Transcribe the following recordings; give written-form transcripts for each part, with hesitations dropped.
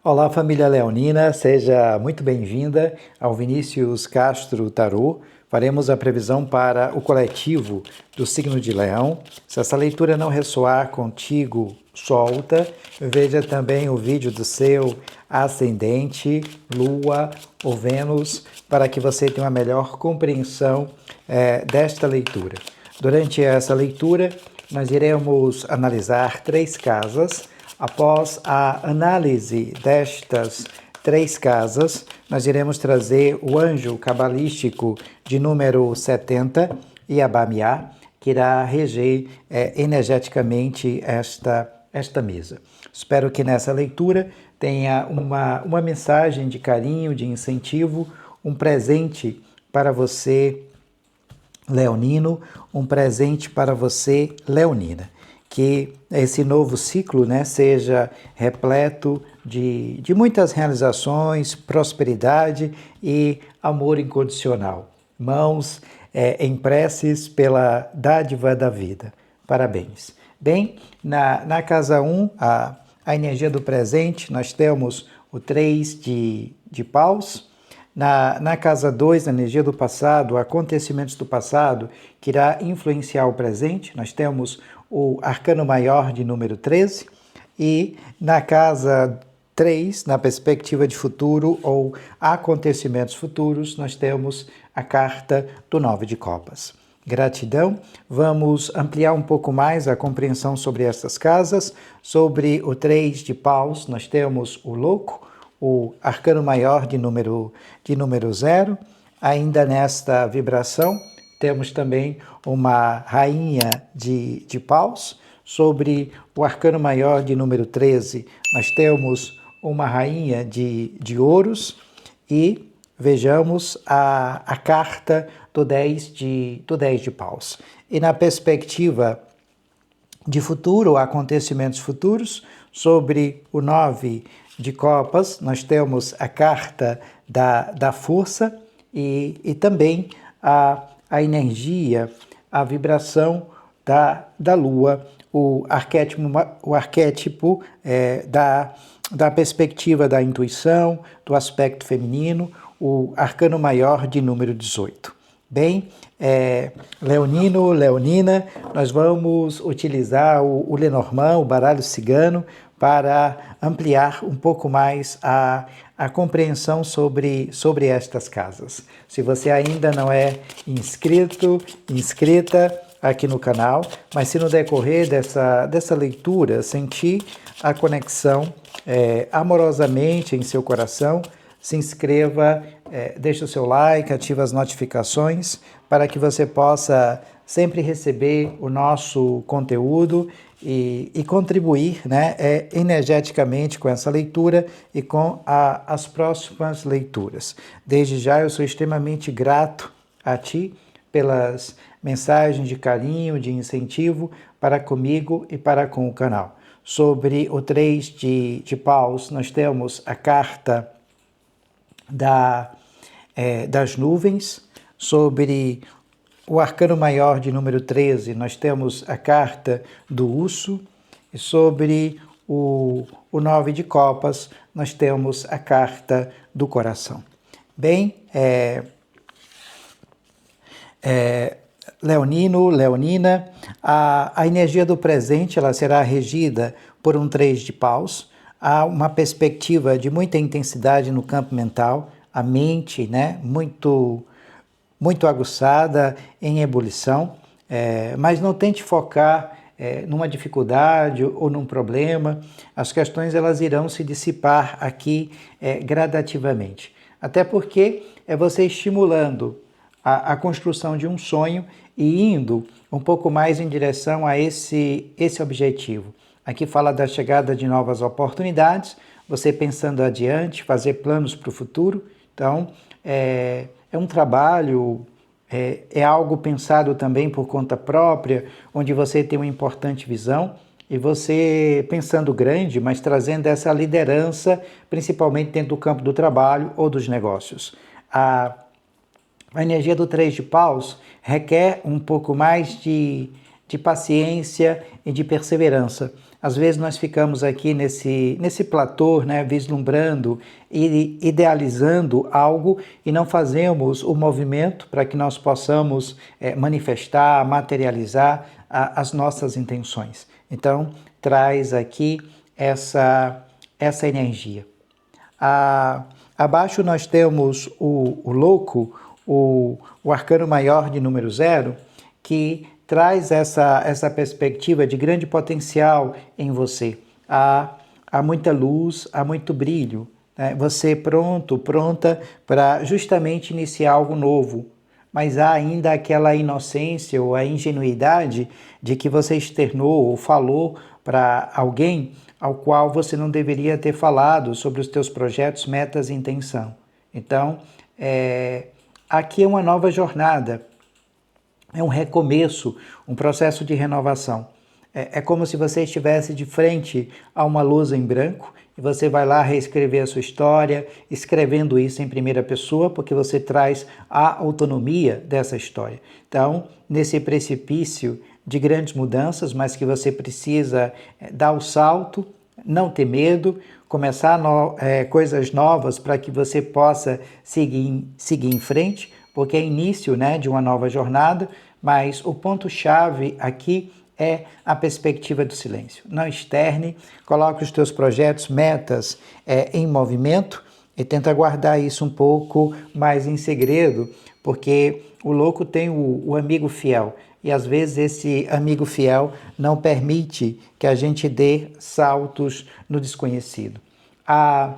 Olá, família leonina, seja muito bem-vinda ao Vinícius Castro Tarô. Faremos a previsão para o coletivo do signo de Leão. Se essa leitura não ressoar contigo, solta. Veja também o vídeo do seu ascendente, Lua ou Vênus, para que você tenha uma melhor compreensão desta leitura. Durante essa leitura, nós iremos analisar 3 casas. Após a análise destas 3 casas, nós iremos trazer o anjo cabalístico de número 70, Iabamiá, que irá reger energeticamente esta mesa. Espero que nessa leitura tenha uma mensagem de carinho, de incentivo, um presente para você, leonino, um presente para você, leonina. Que esse novo ciclo, seja repleto de muitas realizações, prosperidade e amor incondicional. Mãos em preces pela dádiva da vida. Parabéns. Bem, na casa 1, a energia do presente, nós temos o 3 de paus. Na casa 2, a energia do passado, acontecimentos do passado, que irá influenciar o presente, nós temos o arcano maior de número 13, e na casa 3, na perspectiva de futuro ou acontecimentos futuros, nós temos a carta do 9 de copas. Gratidão. Vamos ampliar um pouco mais a compreensão sobre essas casas. Sobre o 3 de paus, nós temos o louco, o arcano maior de número 0. Ainda nesta vibração, temos também uma rainha de paus. Sobre o arcano maior de número 13, nós temos uma rainha de ouros. E vejamos a carta do 10 de paus. E na perspectiva de futuro, acontecimentos futuros, sobre o 9 de copas, nós temos a carta da força e também a energia, a vibração da lua, o arquétipo da perspectiva da intuição, do aspecto feminino, o arcano maior de número 18. Bem, leonino, leonina, nós vamos utilizar o Lenormand, o baralho cigano, para ampliar um pouco mais a compreensão sobre estas casas. Se você ainda não é inscrita aqui no canal, mas se no decorrer dessa leitura sentir a conexão amorosamente em seu coração, se inscreva, deixe o seu like, ative as notificações para que você possa sempre receber o nosso conteúdo e contribuir energeticamente com essa leitura e com as próximas leituras. Desde já eu sou extremamente grato a ti pelas mensagens de carinho, de incentivo para comigo e para com o canal. Sobre o 3 de paus, nós temos a carta das nuvens. Sobre o arcano maior de número 13, nós temos a carta do urso. E sobre o 9 de copas, nós temos a carta do coração. Bem, leonino, leonina, a energia do presente ela será regida por um 3 de paus. Há uma perspectiva de muita intensidade no campo mental, a mente muito aguçada, em ebulição, mas não tente focar numa dificuldade ou num problema. As questões elas irão se dissipar aqui gradativamente. Até porque é você estimulando a construção de um sonho e indo um pouco mais em direção a esse objetivo. Aqui fala da chegada de novas oportunidades, você pensando adiante, fazer planos para o futuro. Então, é um trabalho, é algo pensado também por conta própria, onde você tem uma importante visão e você pensando grande, mas trazendo essa liderança, principalmente dentro do campo do trabalho ou dos negócios. A energia do 3 de paus requer um pouco mais de paciência e de perseverança. Às vezes nós ficamos aqui nesse platô, né, vislumbrando e idealizando algo e não fazemos o movimento para que nós possamos manifestar, materializar as nossas intenções. Então, traz aqui essa energia. Abaixo nós temos o louco, o arcano maior de número 0, que traz essa perspectiva de grande potencial em você. Há muita luz, há muito brilho, né? Você pronta para justamente iniciar algo novo, mas há ainda aquela inocência ou a ingenuidade de que você externou ou falou para alguém ao qual você não deveria ter falado sobre os teus projetos, metas e intenção. Então, aqui é uma nova jornada, é um recomeço, um processo de renovação. É como se você estivesse de frente a uma lousa em branco e você vai lá reescrever a sua história, escrevendo isso em primeira pessoa, porque você traz a autonomia dessa história. Então, nesse precipício de grandes mudanças, mas que você precisa dar o salto, não ter medo, começar coisas novas para que você possa seguir em frente, porque é início, né, de uma nova jornada, mas o ponto-chave aqui é a perspectiva do silêncio. Não externe, coloque os teus projetos, metas em movimento e tenta guardar isso um pouco mais em segredo, porque o louco tem o amigo fiel e às vezes esse amigo fiel não permite que a gente dê saltos no desconhecido. A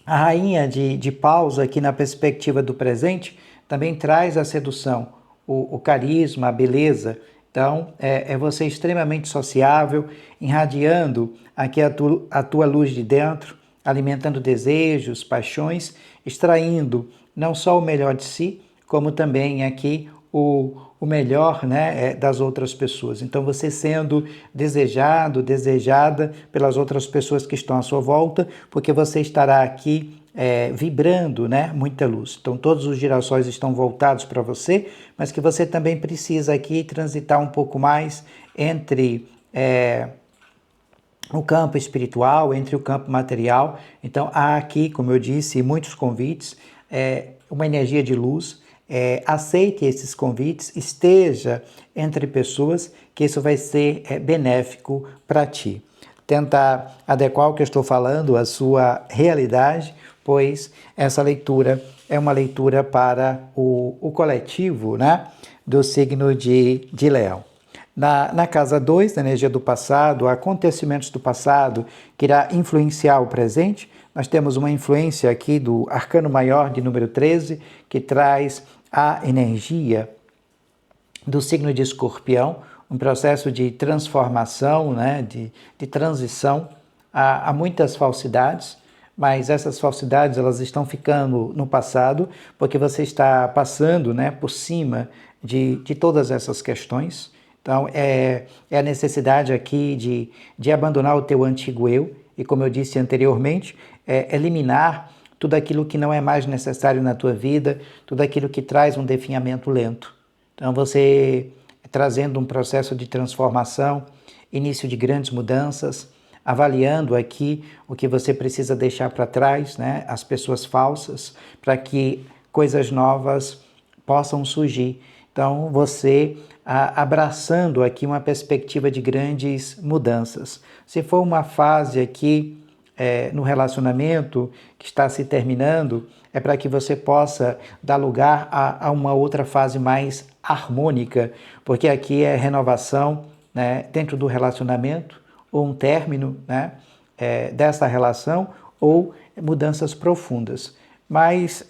rainha de paus aqui na perspectiva do presente também traz a sedução, o carisma, a beleza. Então, é você extremamente sociável, irradiando aqui a tua luz de dentro, alimentando desejos, paixões, extraindo não só o melhor de si, como também aqui o melhor, né, das outras pessoas. Então, você sendo desejado, desejada pelas outras pessoas que estão à sua volta, porque você estará aqui vibrando, né, muita luz. Então, todos os girassóis estão voltados para você, mas que você também precisa aqui transitar um pouco mais entre o campo espiritual, entre o campo material. Então, há aqui, como eu disse, muitos convites, uma energia de luz. Aceite esses convites, esteja entre pessoas, que isso vai ser benéfico para ti. Tenta adequar o que eu estou falando à sua realidade, pois essa leitura é uma leitura para o coletivo, né, do signo de Leão. Na casa 2, na energia do passado, acontecimentos do passado que irá influenciar o presente, nós temos uma influência aqui do arcano maior de número 13, que traz a energia do signo de Escorpião, um processo de transformação, né, de transição. Há muitas falsidades, mas essas falsidades elas estão ficando no passado, porque você está passando, né, por cima de todas essas questões. Então, é a necessidade aqui de abandonar o teu antigo eu e, como eu disse anteriormente, eliminar tudo aquilo que não é mais necessário na tua vida, tudo aquilo que traz um definhamento lento. Então, você trazendo um processo de transformação, início de grandes mudanças, avaliando aqui o que você precisa deixar para trás, né? As pessoas falsas, para que coisas novas possam surgir. Então, você abraçando aqui uma perspectiva de grandes mudanças. Se for uma fase aqui no relacionamento que está se terminando, é para que você possa dar lugar a uma outra fase mais harmônica, porque aqui é renovação, né, dentro do relacionamento, ou um término, né, dessa relação, ou mudanças profundas. Mas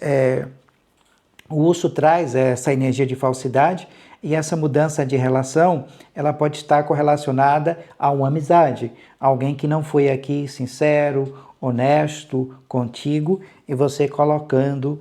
o urso traz essa energia de falsidade e essa mudança de relação, ela pode estar correlacionada a uma amizade, alguém que não foi aqui sincero, honesto contigo e você colocando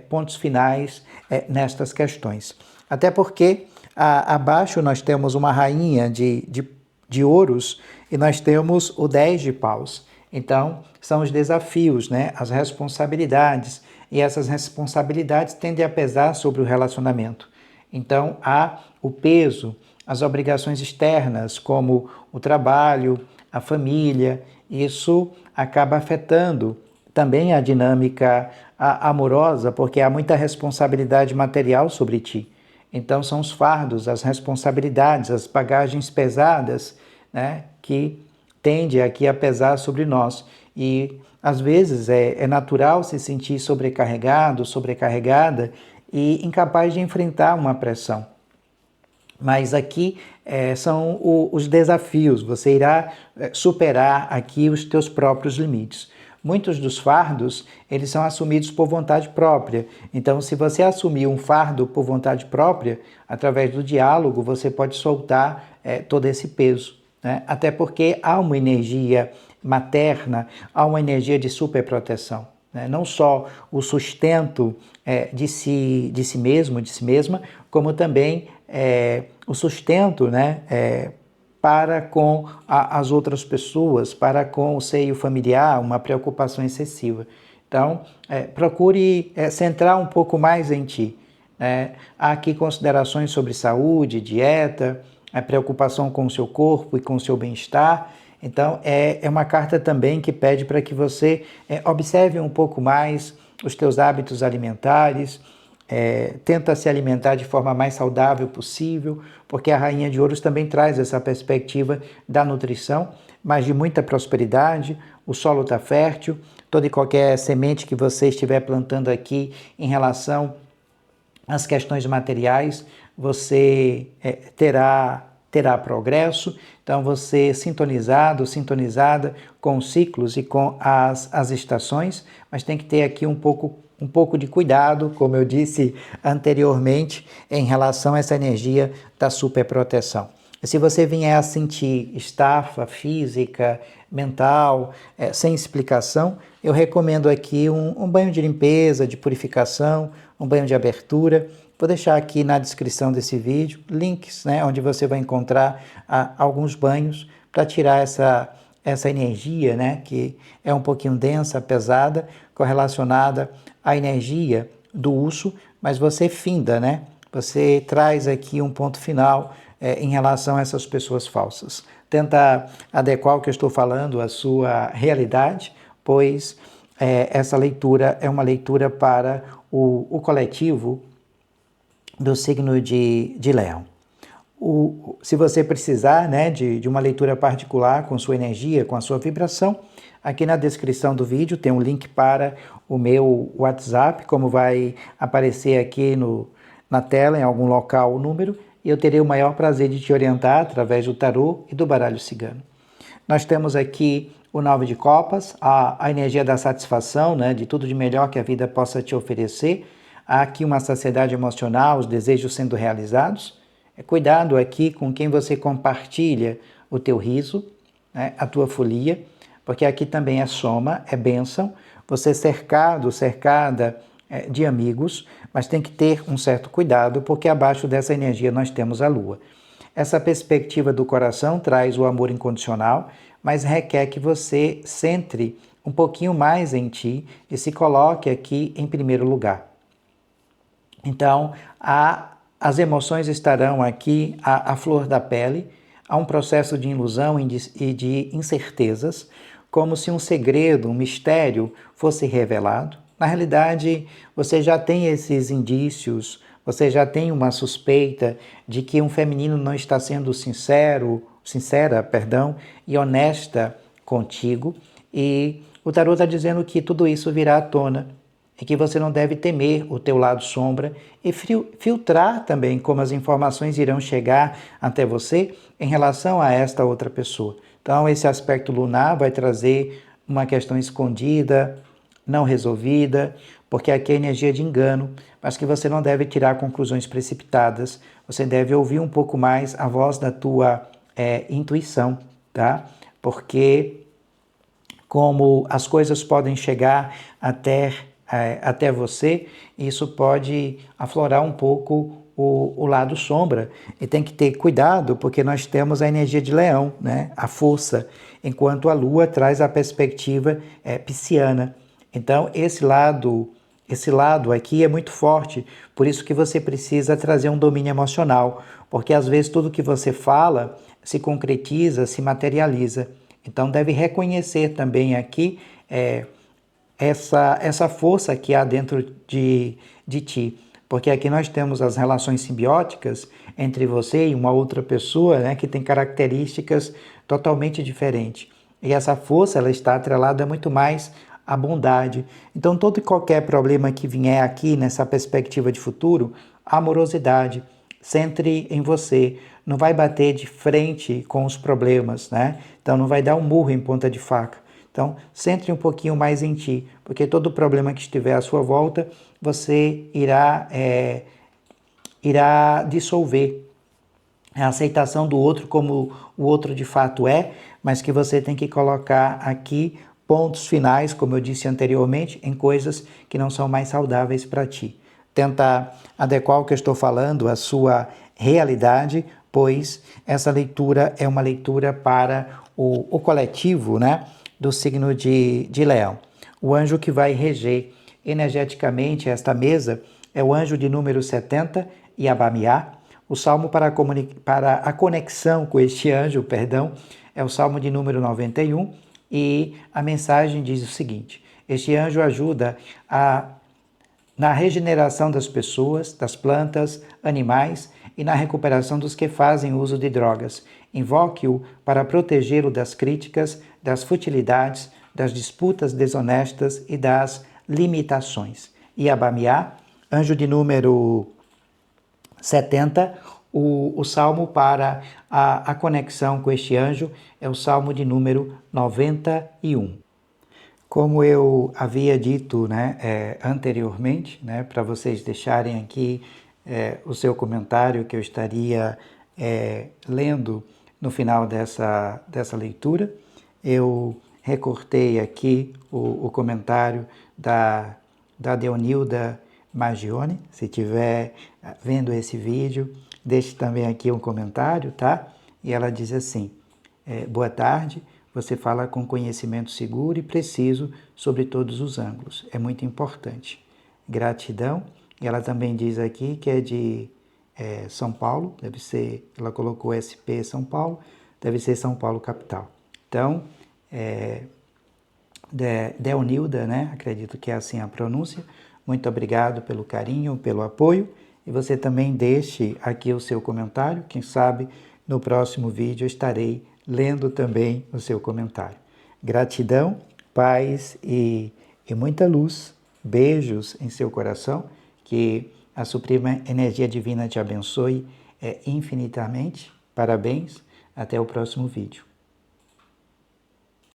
pontos finais nestas questões. Até porque abaixo nós temos uma rainha de ouros e nós temos o 10 de paus. Então, são os desafios, né? As responsabilidades, e essas responsabilidades tendem a pesar sobre o relacionamento. Então, há o peso as obrigações externas, como o trabalho, a família. Isso acaba afetando também a dinâmica amorosa, porque há muita responsabilidade material sobre ti. Então, são os fardos, as responsabilidades, as bagagens pesadas, né, que tende aqui a pesar sobre nós. E, às vezes, é natural se sentir sobrecarregado, sobrecarregada e incapaz de enfrentar uma pressão. Mas aqui são os desafios, você irá superar aqui os teus próprios limites. Muitos dos fardos, eles são assumidos por vontade própria. Então, se você assumir um fardo por vontade própria, através do diálogo, você pode soltar todo esse peso, né? Até porque há uma energia materna, há uma energia de superproteção, né? Não só o sustento de si mesmo, de si mesma, como também o sustento, né, para com as outras pessoas, para com o seio familiar, uma preocupação excessiva. Então, procure centrar um pouco mais em ti. Há aqui considerações sobre saúde, dieta, a preocupação com o seu corpo e com o seu bem-estar. Então, é uma carta também que pede para que você observe um pouco mais os teus hábitos alimentares, tenta se alimentar de forma mais saudável possível, porque a Rainha de Ouros também traz essa perspectiva da nutrição, mas de muita prosperidade. O solo está fértil, toda e qualquer semente que você estiver plantando aqui em relação às questões materiais, você terá progresso. Então, você sintonizado, sintonizada com os ciclos e com as estações, mas tem que ter aqui um pouco de cuidado, como eu disse anteriormente, em relação a essa energia da superproteção. Se você vier a sentir estafa física, mental, sem explicação, eu recomendo aqui um banho de limpeza, de purificação, um banho de abertura. Vou deixar aqui na descrição desse vídeo links, né, onde você vai encontrar alguns banhos para tirar essa energia, né, que é um pouquinho densa, pesada, correlacionada à energia do urso, mas você finda, né? Você traz aqui um ponto final em relação a essas pessoas falsas. Tenta adequar o que eu estou falando à sua realidade, pois essa leitura é uma leitura para o coletivo do signo de Leão. Se você precisar, né, de uma leitura particular com sua energia, com a sua vibração, aqui na descrição do vídeo tem um link para o meu WhatsApp, como vai aparecer aqui na tela, em algum local, o número, e eu terei o maior prazer de te orientar através do tarô e do baralho cigano. Nós temos aqui o 9 de copas, a energia da satisfação, né, de tudo de melhor que a vida possa te oferecer. Há aqui uma saciedade emocional, os desejos sendo realizados. Cuidado aqui com quem você compartilha o teu riso, né, a tua folia, porque aqui também é soma, é bênção. Você cercado, cercada de amigos, mas tem que ter um certo cuidado, porque abaixo dessa energia nós temos a lua. Essa perspectiva do coração traz o amor incondicional, mas requer que você centre um pouquinho mais em ti e se coloque aqui em primeiro lugar. Então, as emoções estarão aqui à flor da pele, há um processo de ilusão e de incertezas, como se um segredo, um mistério fosse revelado. Na realidade, você já tem esses indícios, você já tem uma suspeita de que um feminino não está sendo sincera, e honesta contigo, e o tarô está dizendo que tudo isso virá à tona, e que você não deve temer o teu lado sombra e filtrar também como as informações irão chegar até você em relação a esta outra pessoa. Então, esse aspecto lunar vai trazer uma questão escondida, não resolvida, porque aqui é energia de engano, mas que você não deve tirar conclusões precipitadas, você deve ouvir um pouco mais a voz da tua intuição, tá? Porque como as coisas podem chegar até você, isso pode aflorar um pouco o lado sombra. E tem que ter cuidado, porque nós temos a energia de leão, né? A força, enquanto a lua traz a perspectiva pisciana. Então, esse lado esse lado aqui é muito forte, por isso que você precisa trazer um domínio emocional, porque às vezes tudo que você fala se concretiza, se materializa. Então deve reconhecer também aqui essa força que há dentro de ti. Porque aqui nós temos as relações simbióticas entre você e uma outra pessoa, né, que tem características totalmente diferentes. E essa força ela está atrelada muito mais à bondade. Então, todo e qualquer problema que vier aqui nessa perspectiva de futuro, amorosidade, centre em você. Não vai bater de frente com os problemas, né? Então, não vai dar um murro em ponta de faca. Então, centre um pouquinho mais em ti, porque todo problema que estiver à sua volta, você irá dissolver. É a aceitação do outro como o outro de fato é, mas que você tem que colocar aqui pontos finais, como eu disse anteriormente, em coisas que não são mais saudáveis para ti. Tenta adequar o que eu estou falando à sua realidade, pois essa leitura é uma leitura para o coletivo, né, do signo de Leão. O anjo que vai reger energeticamente esta mesa é o anjo de número 70, Yabamiá. O salmo para a conexão com este anjo, é o salmo de número 91 e a mensagem diz o seguinte: este anjo ajuda na regeneração das pessoas, das plantas, animais e na recuperação dos que fazem uso de drogas. Invoque-o para protegê-lo das críticas, das futilidades, das disputas desonestas e das limitações. Yabamiá, anjo de número 70, o salmo para a conexão com este anjo é o salmo de número 91. Como eu havia dito, né, anteriormente, né, para vocês deixarem aqui o seu comentário que eu estaria lendo no final dessa leitura, eu recortei aqui o comentário da Deonilda Magione. Se estiver vendo esse vídeo, deixe também aqui um comentário, tá? E ela diz assim: boa tarde, você fala com conhecimento seguro e preciso sobre todos os ângulos. É muito importante. Gratidão. E ela também diz aqui que é de São Paulo, deve ser, ela colocou SP São Paulo, deve ser São Paulo capital. Então, Deonilda, né? Acredito que é assim a pronúncia. Muito obrigado pelo carinho, pelo apoio. E você também deixe aqui o seu comentário. Quem sabe no próximo vídeo eu estarei lendo também o seu comentário. Gratidão, paz e muita luz. Beijos em seu coração. Que a Suprema Energia Divina te abençoe infinitamente. Parabéns. Até o próximo vídeo.